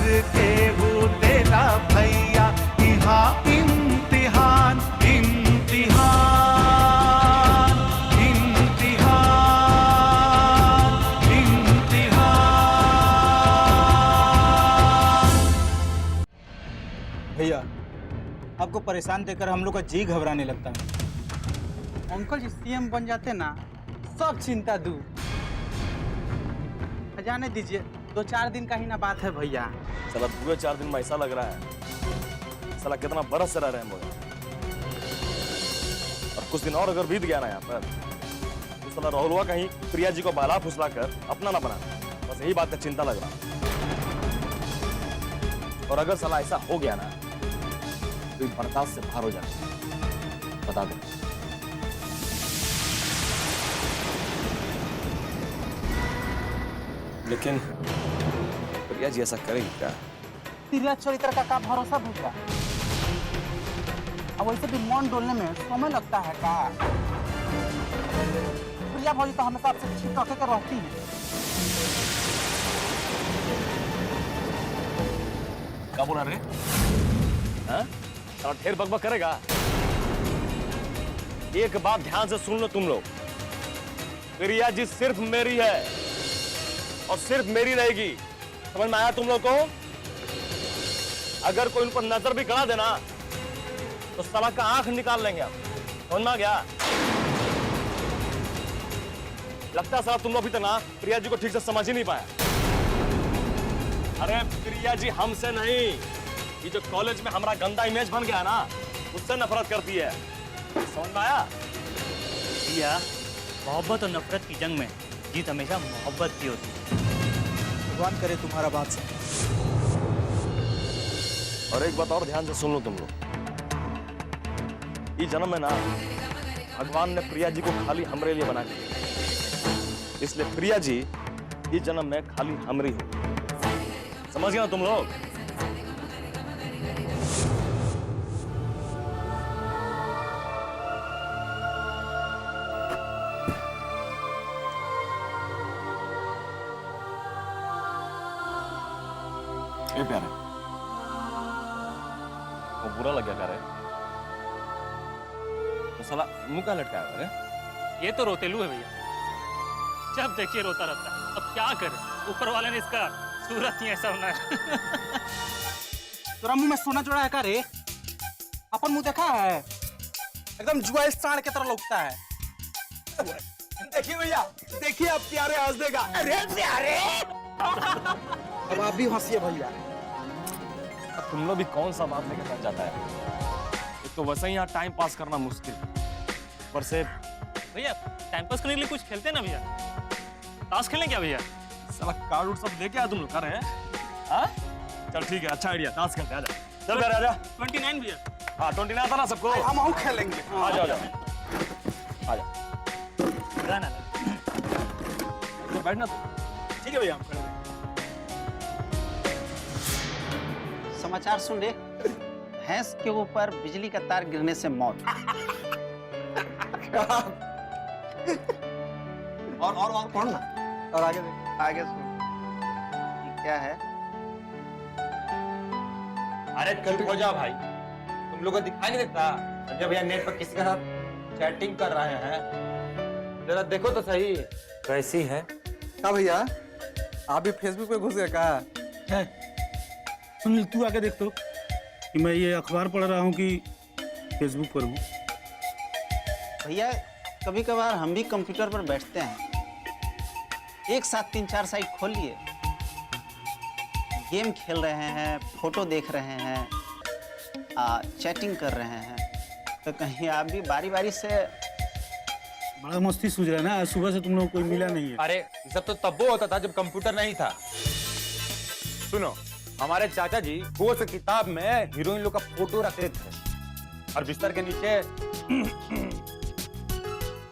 के वो तेरा भैया, यहाँ इम्तिहान इम्तिहान इम्तिहान इम्तिहान। भैया आपको परेशान देखकर हम लोग का जी घबराने लगता है। अंकल जी सीएम बन जाते ना, सब चिंता दूर। जाने दीजिए, 2-4 दिन का ही ना बात है भैया। साला पूरे 4 दिन में ऐसा लग रहा है साला कितना बरस से रह रहे हैं हम लोग। और कुछ दिन और अगर बीत गया ना यहाँ पर तो साला राहुलवा कहीं प्रिया जी को बाला फुसला कर अपना ना बना, बस यही बात का चिंता लग रहा है। और अगर साला ऐसा हो गया ना तो बर्दाश्त से बाहर हो जाए, बता दे। लेकिन प्रिया जी ऐसा करेगी क्या? तिरला चरित्र का भरोसा भैया। अब वैसे भी मन डोलने में समय लगता है का। प्रिया भौजी तो हमेशा आपसे ठीक रखे कर रहती है। क्या बोला रे? हाँ? साला ढेर बकबक करेगा। एक बात ध्यान से सुन लो तुम लोग, प्रिया जी सिर्फ मेरी है और सिर्फ मेरी रहेगी। समझ में आया तुम लोग को? अगर कोई उन पर नजर भी गड़ा देना तो साला का आंख निकाल लेंगे आप। समझ में आ गया? लगता है साला तुम लोग अभी तक ना प्रिया जी को ठीक से समझ ही नहीं पाया। अरे प्रिया जी हमसे नहीं, ये जो कॉलेज में हमारा गंदा इमेज बन गया ना, उससे नफरत करती है। समझ में आया? प्रिया, मोहब्बत और नफरत की जंग में जीत हमेशा मोहब्बत की होती है। भगवान करे तुम्हारा बात से। और एक बात और ध्यान से सुन लो तुम लोग, ये जन्म में ना भगवान ने प्रिया जी को खाली हमरे लिए बना दिया, इसलिए प्रिया जी ये जन्म में खाली हमरी हो। समझ गए ना तुम लोग? ए प्यारे, वो बुरा लग गया करे तो साला मुंह का लटकाया अरे? ये तो रोतेलू है भैया, जब देखिए रोता रहता है। अब क्या करे, ऊपर वाले ने इसका सूरत ही ऐसा बनाया। तोरा मुंह में सोना जोड़ा है का रे? अपन मुंह देखा है, एकदम जुआ सांड के तरह लगता है। देखिए भैया, देखिए अब प्यारे हंस देगा। अरे प्यारे, अब आप भी हंसिए भैया। अब तुम लोग भी कौन सा बात लेके बैठ जाता है? एक तो वैसे ही यहाँ टाइम पास करना मुश्किल, पर से भैया टाइम पास करने के लिए कुछ खेलते हैं ना भैया, ताश खेलें क्या भैया? साला कार्ड उड़ सब लेके आ तुम लोग कर रहे हैं? हाँ? चल ठीक है, अच्छा आइडिया, ताश खेलते हैं, आजा। चल यार आजा। 29 भैया। हाँ 29 आता ना सबको? हम और खेलेंगे। आ जाओ, आजा। आजा। गाना तो बैठना तो। ठीक है भैया, हम खड़े हैं। समाचार सुन रे, भैंस के ऊपर बिजली का तार गिरने से मौत। और कौन ना? और आगे देख। आगे सुन, ये क्या है? अरे चुप हो जाओ भाई, तुम लोग को दिखाई नहीं देता संजय भैया नेट पर किसी के साथ चैटिंग कर रहे हैं? जरा देखो तो सही कैसी है। क्या भैया, आप भी फेसबुक पे घुस गए का? सुनील तू आके देख तो कि मैं ये अखबार पढ़ रहा हूँ कि फेसबुक पर हूँ। भैया कभी कभार हम भी कंप्यूटर पर बैठते हैं, एक साथ 3-4 साइट खोल लिए, गेम खेल रहे हैं, फोटो देख रहे हैं, चैटिंग कर रहे हैं, तो कहीं आप भी बारी बारी से। बड़ा मस्ती सूझ रहा है ना, आज सुबह से तुम लोग कोई मिला नहीं है। अरे ये सब तो तब वो होता था जब कंप्यूटर नहीं था। सुनो, हमारे चाचा जी वो से किताब में हीरोइन लोग का फोटो रखते थे और बिस्तर के नीचे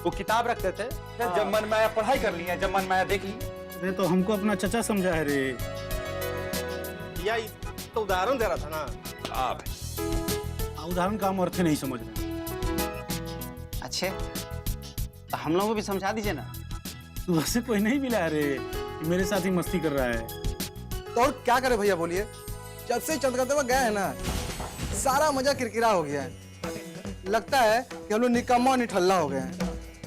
वो किताब रखते थे। जब मन में आया पढ़ाई कर लिया, जब मन में आया देख ली। अरे तो हमको अपना चचा समझा है रे। भैया तो उदाहरण दे रहा था ना। उदाहरण का हम अर्थ नहीं समझ रहे। अच्छे, तो हम लोगों को भी समझा दीजिए ना। सुबह से कोई नहीं मिला रे, मेरे साथ ही मस्ती कर रहा है। तो और क्या करे भैया बोलिए, जब से चंद्रकांतवा गए हैं ना सारा मजा किरकिरा हो गया है। लगता है कि हम लोग निकम्मा और निठल्ला हो गए हैं।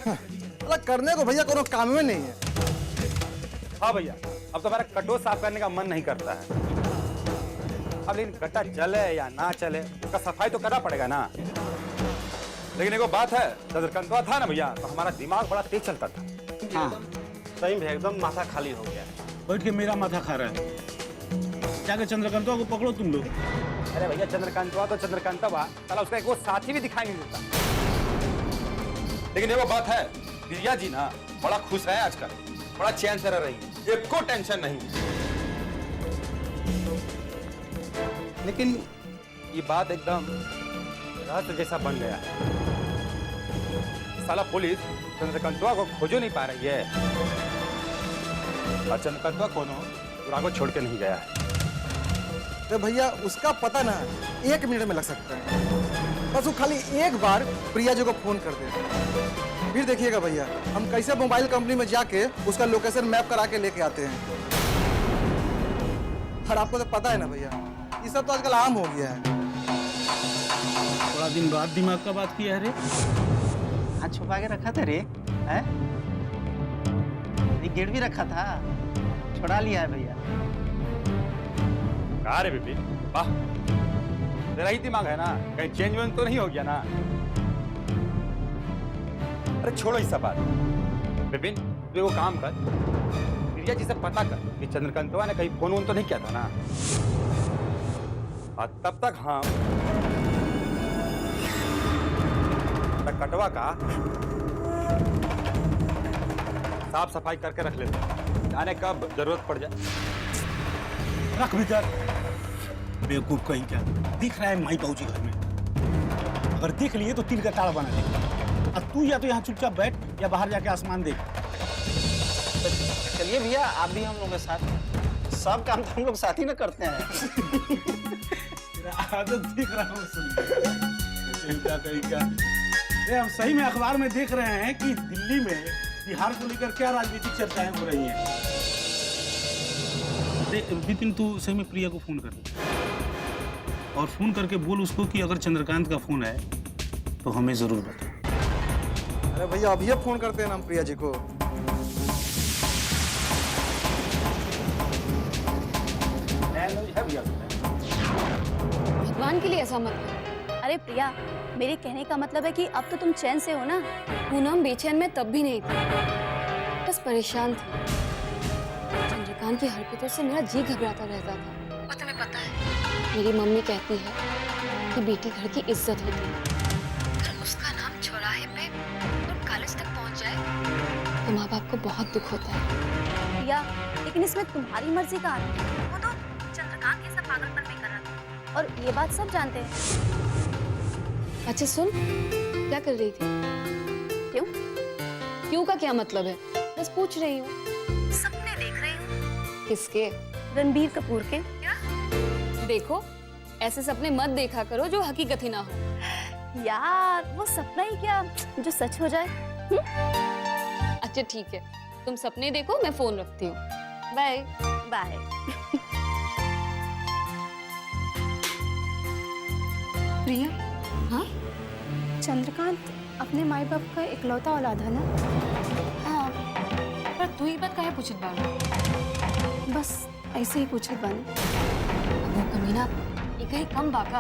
मतलब करने को भैया कोनो काम में नहीं है। हाँ भैया, अब तो हमारा कटो साफ करने का मन नहीं करता है। अब लेकिन गड्ढा चले या ना चले उसका सफाई तो करना पड़ेगा ना। लेकिन एगो बात है, चंद्रकांतवा था ना भैया तो हमारा दिमाग बड़ा तेज चलता था। हाँ सही में एकदम माथा खाली हो गया। बैठ के मेरा माथा खा रहा है। जाके चंद्रकांतवा को पकड़ो तुम लोग। अरे भैया चंद्रकांतवा तो चंद्रकांतवा, साला उसका एक वो साथी भी दिखाई नहीं देता। लेकिन एगो बात है, प्रिया जी ना बड़ा खुश है आजकल, बड़ा चैन से रह रही है, एको टेंशन नहीं। लेकिन ये बात एकदम रहस्य जैसा बन गया है। साला पुलिस चंद्रकांतवा को खोजो नहीं पा रही है और चंद्रकांतवा को छोड़ के नहीं गया है। तो भैया उसका पता ना 1 मिनट में लग सकता है। बस वो खाली एक बार प्रिया जी को फोन कर दे, फिर देखिएगा भैया हम कैसे मोबाइल कंपनी में जाके उसका लोकेशन मैप करा के लेके आते हैं। और आपको तो पता है ना भैया, ये सब तो आजकल आम हो गया है। बड़ा दिन बाद दिमाग का बात किया है रे। हाथ छुपा के रखा था रे, हैं? गिर भी रखा था, छुड़ा लिया है भैया। कहा रे बिपिन, वाह तेरा ही दिमाग है ना, कहीं चेंज वेंज तो नहीं हो गया ना। अरे छोड़ो इस सब बात। बिपिन तू एगो काम कर, प्रिया जी से पता कर कि चंद्रकांतवा ने कहीं फोन वोन तो नहीं किया था ना। और तब तक हम कटवा का साफ सफाई करके रख लेते हैं, जाने कब जरूरत पड़ जाए। रख भीतर। बेवकूफ कहीं क्या दिख रहा है माई बाबूजी घर में। अगर देख लिए तो तिल का ताड़ा बना देगा। अब तू या तो यहाँ चुपचाप बैठ या बाहर जाके आसमान देख। चलिए भैया आप भी हम लोग के साथ, सब काम तो हम लोग साथ ही ना करते हैं। तेरा आदत दिख रहा हूँ सुन का। अरे हम सही में अखबार में देख रहे हैं कि दिल्ली में बिहार को लेकर क्या राजनीतिक चर्चाएं हो रही हैं। विपिन तू सही में प्रिया को फोन कर और फोन करके बोल उसको कि अगर चंद्रकांत का फोन है तो हमें जरूर बता। अरे भैया अभी फोन करते हैं ना हम प्रिया जी को। भगवान के लिए ऐसा मत कर। अरे प्रिया, मेरे कहने का मतलब है कि अब तो तुम चैन से हो ना। पूनम बेचैन में तब भी नहीं थी, बस परेशान थी। चंद्रकांत की हरकतों से मेरा जी घबराता रहता था। और तुम्हें पता है, मेरी मम्मी कहती है कि बेटी घर की इज्जत होती है। अगर उसका नाम चौराहे पे और कॉलेज तक पहुंच जाए तो माँ बाप को बहुत दुख होता है। प्रिया, लेकिन इसमें तुम्हारी मर्जी का आदमी है। वो तो चंद्रकांत ये सब पागलपन में कर रहा था और ये बात सब जानते हैं। अच्छा सुन, क्या कर रही थी? क्यों का क्या मतलब है? बस पूछ रही हूँ। सपने देख रही हूँ। किसके? रणबीर कपूर के। क्या? देखो, ऐसे सपने मत देखा करो जो हकीकत ही ना हो। यार वो सपना ही क्या जो सच हो जाए। अच्छा ठीक है, तुम सपने देखो, मैं फोन रखती हूँ। Bye bye. प्रिया, हाँ? चंद्रकांत अपने माई बाप का इकलौता औलाद है ना? हाँ, पर तू ही बात काहे पूछत बानी? बस ऐसे ही पूछत बानी। वो कमीना एक ही कम बाका।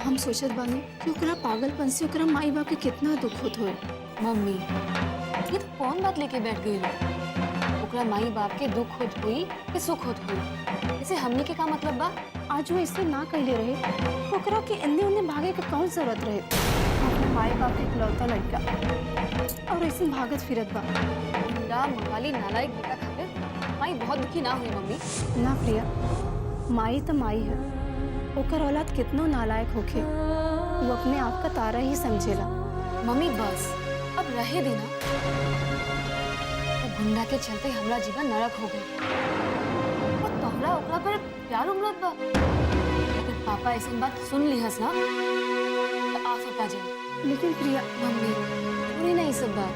हम सोचत बानी कि ओकरा पागलपन से ओकरा माई बाप के कितना दुख होत होए। मम्मी, ये तो कौन बात लेके बैठ गई लोग? ओकरा माई बाप के दुख होत हुई कि सुख होत हुई? इसे हमने के का मतलब बा? आज वो ऐसे ना कहले रहे, ओकरा के इन्ने उन्ने भागे के कौन जरूरत रहे? अपने माई बाप के इकलौता लड़का और ऐसे भागत फिरत बा। गुंडा मंगाली नालायक बेटा खातिर माई बहुत दुखी ना हुई मम्मी। ना प्रिया, माई तो माई है। ओकर औलाद कितनो नालायक होखे, वो अपने आप का तारा ही समझेला। मम्मी बस अब रहे देना। तो गुंडा के चलते हमारा जीवन नरक हो गई। और तोहरा ओकरा पर प्यार उमड़त बा। अगर पापा ऐसी बात सुन लिहस ना तो आफत आ जाए। लेकिन प्रिया, मम्मी पूरी नहीं सब बात।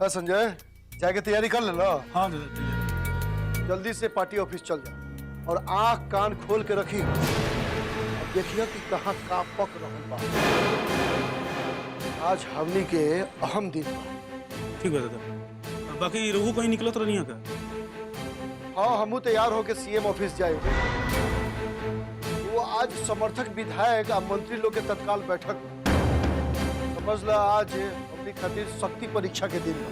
हाँ संजय, जाके तैयारी कर ले लो। हाँ दादा। जल्दी से पार्टी ऑफिस चल जा और आंख कान खोल के रखी। देखिए कि कहाँ का पक रहल बा। आज हमनी के अहम दिन बा। ठीक है दादा। बाकी रघु कहीं निकलत रही है का? हाँ, हमू तैयार होके सीएम ऑफिस जाए। वो आज समर्थक विधायक और मंत्री लोग के तत्काल बैठक में। समझ ला आज अपनी खातिर शक्ति परीक्षा के दिन बा।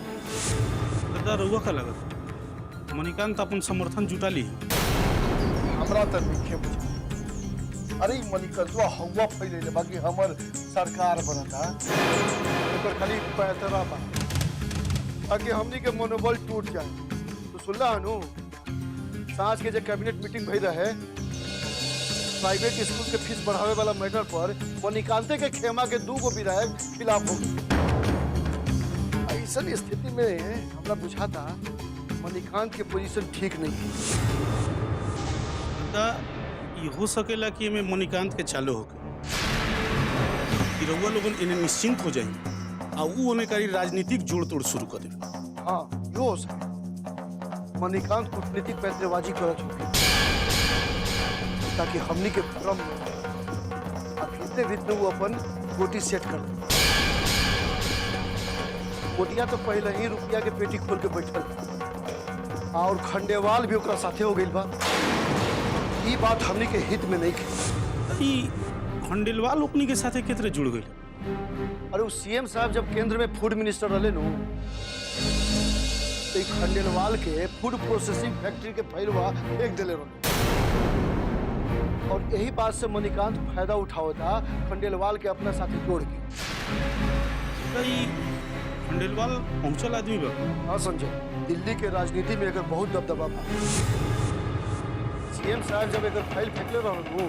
दादा रघुआ का लगत मणिकांत अपन समर्थन जुटा ली। हमरा तक नहीं बुझा। अरे मणिकंतवा हवा फैले बाकी हमर सरकार बनता ओकर खाली पैतरा बा ताकि हमनी के मनोबल टूट जाए। तो सुनला हनु सांझ के जो कैबिनेट मीटिंग भई रहे प्राइवेट स्कूल के फीस बढ़ावे वाला मैटर पर मणिकांते के खेमा के 2 गो विधायक खिलाफ हो गए। ऐसा स्थिति में हमरा बुझाता मणिकांत के पोजीशन ठीक नहीं है। ये हो सकेला कि में मणिकांत के चालू हो गए रउआ लोगन इन्हें निश्चिंत हो जाए और वो ओने कारी राजनीतिक जोड़ तोड़ शुरू कर दे। हाँ यो हो सके। मणिकांत कूटनीतिक पैंतरेबाजी करत होगी ताकि हमनी के क्रम में भीतरे भीतरे वो अपन गोटी सेट कर दे। गोटिया तो पहले ही रुपया के पेटी खोल के बैठल और खंडेवाल भी ओकरा साथे हो गई बा। ये बात हमनी के हित में नहीं ई खंडेलवाल ओकनी के साथे कितरे जुड़ गई। अरे वो सीएम साहब जब केंद्र में फूड मिनिस्टर रहे नु तो खंडेलवाल के फूड प्रोसेसिंग फैक्ट्री के फैलवा फेंक दिले रहे और यही बात से मणिकांत फायदा उठावता खंडेलवाल के अपना साथी जोड़ के। खंडेलवाल पहुंचल आदमी बा। हाँ संजय, दिल्ली के राजनीति में एकर बहुत दबदबा बा। सीएम साहब जब एकर फाइल फेंकले रहू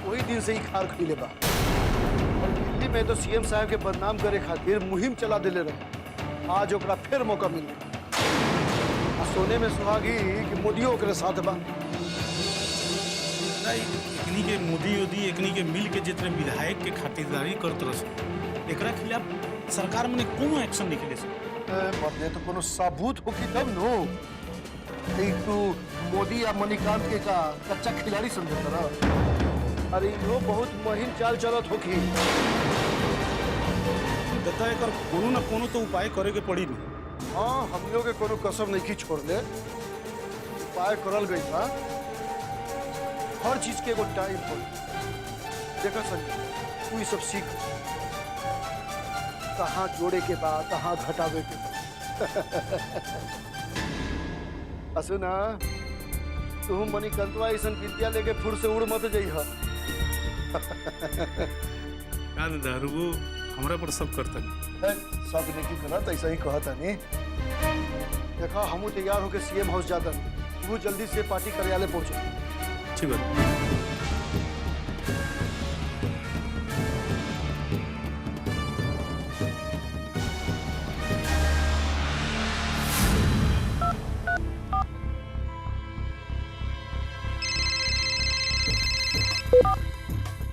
वही दिन से ही खार खिले बा और दिल्ली में तो सीएम साहब के बदनाम करे खातिर मुहिम चला दिले रहे। आज ओकरा फिर मौका मिल गया। सोने में सुहागी कि मोदियो ओकरे साथ बा। एकनी के मोदी योदी एकनी के मिल के जितने विधायक के खातिरदारी करत रह एकरा खिलाफ सरकार में कोनो एक्शन नहीं ले सके। बदले तो कोनो सबूत होगी तब नो। तू मोदी या मणिकांत के का कच्चा खिलाड़ी समझता रहा। अरे इहो बहुत महीन चाल चलत होगी। दत्ता एकर कोनो ना कोनो तो उपाय करे के पड़ी नहीं। हाँ, हम लोग के कोनो कसम नहीं की छोड़ ले। उपाय करल गई बा। हर चीज के एगो टाइम हो। देखा संजय, तू ये सब सीख कहाँ जोड़े के बाद कहाँ घटावे के बाद। असुना तू मणिकंतवा ऐसा विद्या लेके फुर से उड़ मत जइहा। वो हमरा पर सब करता सब नहीं करत ऐसा ही कहता नहीं। देखा हमू तैयार होके सीएम हाउस जाता तू जल्दी से पार्टी कार्यालय पहुंचे। ठीक है।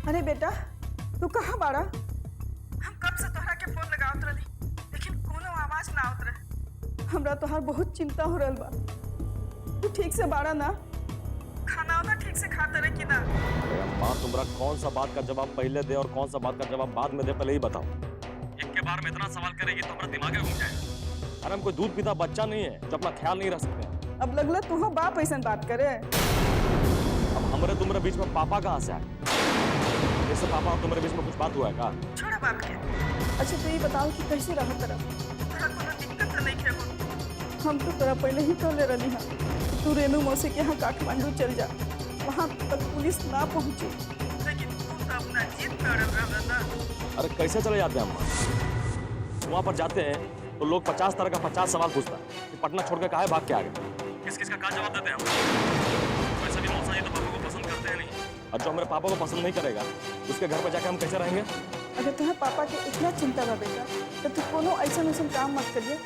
अरे बेटा तू कहाँ बाड़ा? हम कब से तोहरा के फोन लगावत रही लेकिन कोनो आवाज ना आवत रहे। हमरा तोहार बहुत चिंता हो रहल बा। तू ठीक से बाड़ा ना? खाना वाना ठीक से खाता रहे कि ना? अम्मा तुम्हारा कौन सा बात का जवाब पहले दे और कौन सा बात का जवाब बाद में दे पहले ही बताओ। एक के बार में इतना सवाल करेगी तो हमारा दिमाग घूम जाएगा। अरे हम कोई दूध पीता बच्चा नहीं है जो अपना ख्याल नहीं रख सकते। अब लगला तू बाप ऐसा बात करे। अब हमारे तुम्हारे बीच में पापा कहाँ से आए? जैसे पापा और तुम्हारे बीच में कुछ बात हुआ है का? छोड़ा बात के। अच्छा तो ये बताओ कि कैसे रहो तरह तोरा कोनो दिक्कत तो नहीं है? हम तो तोरा पहले ही कहले रही हां तू रेणु मौसी के यहाँ काठमांडू चल जा, वहाँ तक पुलिस ना पहुँचे। लेकिन तू तो अपना जीत पे अड़ल रहा ना। अरे कैसे चले जाते हैं अम्मा? वहाँ पर जाते हैं तो लोग 50 तरह का 50 सवाल पूछता है कि पटना छोड़ के काहे भाग के आ गए। किस किस का क्या जवाब देते हैं हम? वैसे भी मौसा जी तो पापा को पसंद करते हैं नहीं, और जो हमारे पापा को पसंद नहीं करेगा उसके घर पर जाके हम कैसे रहेंगे? अगर तुम्हें पापा के इतना चिंता बा बेटा तो तू कोनो ऐसा काम मत करिए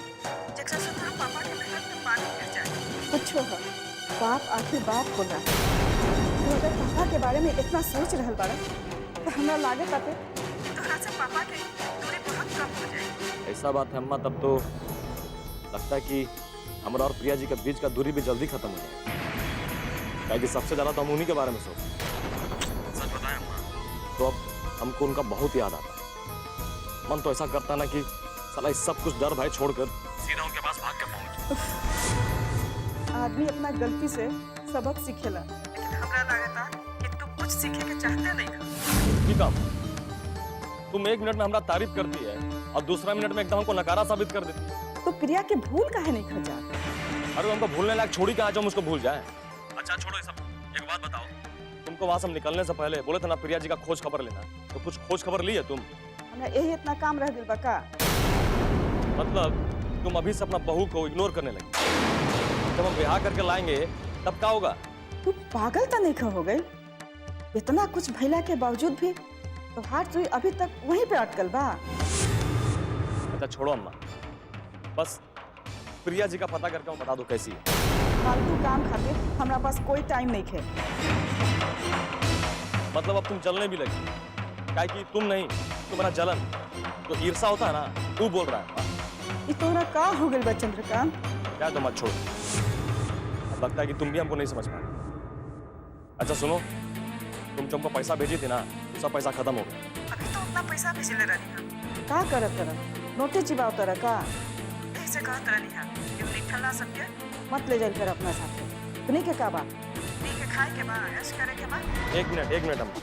जैसे से तुम्हारे पापा के मेहनत में पानी गिर जाए। कुछ हो बाप आखिर बाप होगा। तू अगर पापा के बारे में इतना सोच रहल बाड़ा तो हमरा लागत आते तोहरा से पापा के दूरी बहुत कम हो जाए। ऐसा बात है अम्मा, तब लगता है कि हमारा और प्रिया जी के बीच का दूरी भी जल्दी खत्म हो जाए, क्योंकि सबसे ज्यादा तो हम उन्हीं के बारे में सोचते। सच बताएं तो अब हमको उनका बहुत याद आता है। मन तो ऐसा करता ना कि साला इस सब कुछ डर भय छोड़कर सीधा उनके पास भाग के पहुंच। आदमी अपना गलती से सबक सीखेला, लेकिन हमरा लगता कि तू कुछ सीखे के चाहते नहीं हो। ठीक है, तुम 1 मिनट में हमारा तारीफ करती है और दूसरा मिनट में एकदम हमको नकारा साबित कर देती है। तो प्रिया के भूल काहे नहीं खजा? अरे हमको भूलने लायक छोड़ी कहा जो हम उसको भूल जाए। अच्छा छोड़ो ये सब, एक बात बताओ, तुमको वहां से हम निकलने से पहले बोले थे ना प्रिया जी का खोज खबर लेना, तो कुछ खोज खबर ली है तुम? हमरा यही इतना काम रह दिल बका। मतलब तुम अभी से अपना बहू को इग्नोर करने लगी। जब हम ब्याह करके लाएंगे तब क्या होगा? तू पागल तो नहीं हो गई? इतना कुछ भैला के बावजूद भी तो हाथ रुई अभी तक वहीं पे अटकल बा। अच्छा छोड़ो अम्मा, बस प्रिया जी का पता करके हम बता दो कैसी है। फालतू काम खातिर हमरा पास कोई टाइम नहीं है। मतलब अब तुम जलने भी लगी, काहे कि तुम नहीं, तुम्हारा जलन तो ईर्षा होता है ना, तू बोल रहा है। ये तोहरा का हो गइल बा चंद्रकांत? क्या तो मत छोड़ो, अब लगता है कि तुम भी हमको नहीं समझ पाए। अच्छा सुनो, तुम जो हमको पैसा भेजी थी ना, वो सब पैसा खत्म हो गया। अभी तो उतना पैसा भेजले रहनी है। का करत तरह? नोटे चिबाव तरह का? ऐसे कहत रहनी है कि निठल्ला सबके मत ले जाइल कर अपना साथ। नहीं के का बा? नहीं के खाए के बा, ऐश करे के बा। 1 मिनट अम्मा,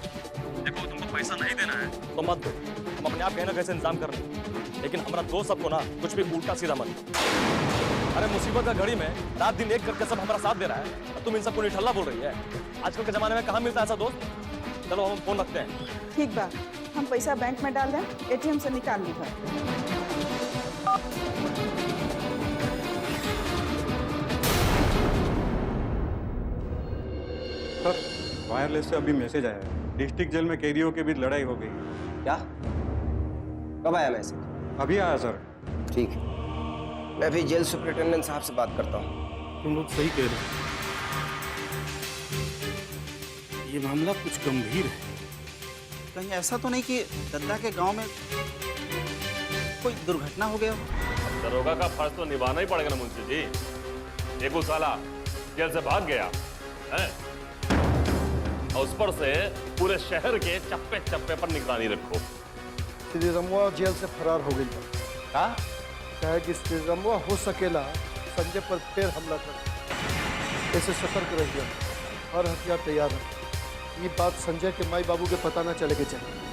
देखो तुमको पैसा नहीं देना है तो मत दो, हम अपने आप कहना कैसे इंतजाम कर लें, लेकिन हमारा दोस्त सबको ना कुछ भी उल्टा सीधा मत। अरे मुसीबत का घड़ी में रात दिन एक करके सब हमारा साथ दे रहा है, तुम इन सबको निठल्ला बोल रही है। आजकल के जमाने में कहाँ मिलता है ऐसा दोस्त? चलो हम फोन रखते हैं। ठीक बा, हम पैसा बैंक में डाल दें, एटीएम से निकाल ली है। सर, वायरलेस से अभी मैसेज आया है, डिस्ट्रिक्ट जेल में कैदियों के बीच लड़ाई हो गई। क्या? कब आया मैसेज? अभी आया सर। ठीक है, मैं अभी जेल सुपरिटेंडेंट साहब से बात करता हूँ। तुम लोग सही कह रहे हो, ये मामला कुछ गंभीर है। कहीं ऐसा तो नहीं कि दद्दा के गांव में कोई दुर्घटना हो गया हो? दरोगा का फर्ज तो निभाना ही पड़ेगा ना मुंशी जी। एक साला जेल से भाग गया है और उस पर से पूरे शहर के चप्पे चप्पे पर निगरानी रखो। श्री रमुआ जेल से फरार हो गई था। क्या है कि श्री रमुआ हो सकेला संजय पर फिर हमला कर, ऐसे सतर्क रहिए, हर हथियार तैयार है। ये बात संजय के माई बाबू के पता ना चले के चाहिए।